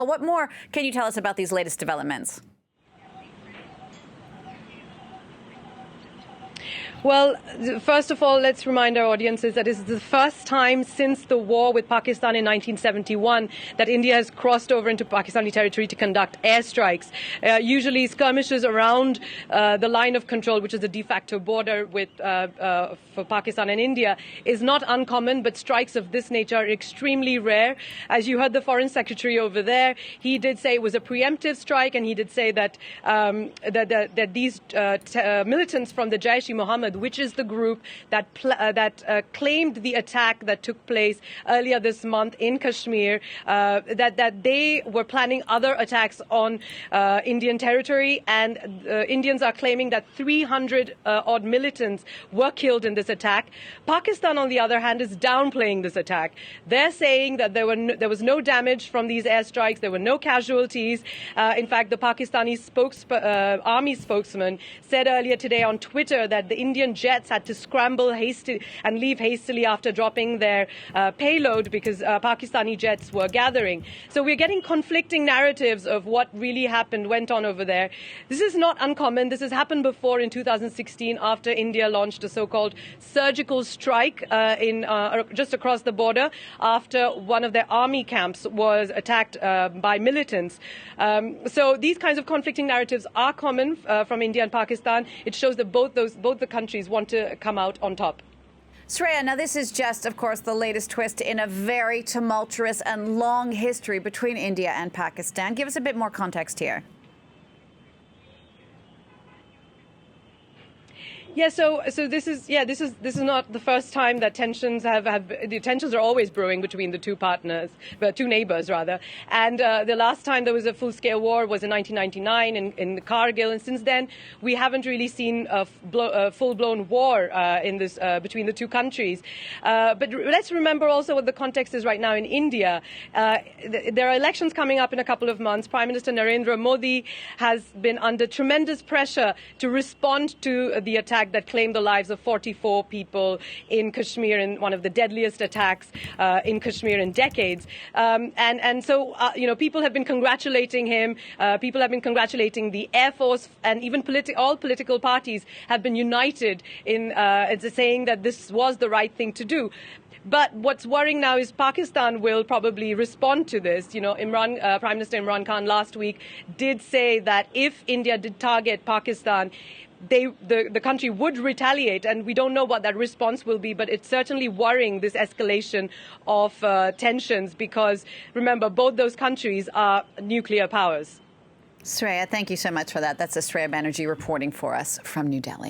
What more can you tell us about these latest developments? Well, first of all, let's remind our audiences that this is the first time since the war with Pakistan in 1971 that India has crossed over into Pakistani territory to conduct airstrikes. Usually skirmishes around the line of control, which is the de facto border for Pakistan and India, is not uncommon, but strikes of this nature are extremely rare. As you heard the Foreign Secretary over there, he did say it was a preemptive strike, and he did say that these militants from the Jaish-e-Mohammed, which is the group that claimed the attack that took place earlier this month in Kashmir, that they were planning other attacks on Indian territory, and Indians are claiming that 300 odd militants were killed in this attack. Pakistan, on the other hand, is downplaying this attack. They're saying that there was no damage from these airstrikes, there were no casualties. In fact, the Pakistani army spokesman said earlier today on Twitter that the Indian jets had to scramble hastily and leave hastily after dropping their payload because Pakistani jets were gathering. So we're getting conflicting narratives of what really went on over there. This is not uncommon. This has happened before in 2016 after India launched a so-called surgical strike just across the border after one of their army camps was attacked by militants. So these kinds of conflicting narratives are common from India and Pakistan. It shows that both the countries want to come out on top. Shreya, now this is just, of course, the latest twist in a very tumultuous and long history between India and Pakistan. Give us a bit more context here. Yeah, so this is not the first time that tensions the tensions are always brewing between the two neighbors rather. And the last time there was a full-scale war was in 1999 in Kargil, and since then we haven't really seen a full-blown war between the two countries. But let's remember also what the context is right now in India. There are elections coming up in a couple of months. Prime Minister Narendra Modi has been under tremendous pressure to respond to the attack that claimed the lives of 44 people in Kashmir, in one of the deadliest attacks in Kashmir in decades. So people have been congratulating him. People have been congratulating the Air Force, and even all political parties have been united in saying that this was the right thing to do. But what's worrying now is Pakistan will probably respond to this. Prime Minister Imran Khan last week did say that if India did target Pakistan, the country would retaliate, and we don't know what that response will be, but it's certainly worrying, this escalation of tensions, because remember, both those countries are nuclear powers. Shreya, thank you so much for that. That's Shreya Banerjee reporting for us from New Delhi.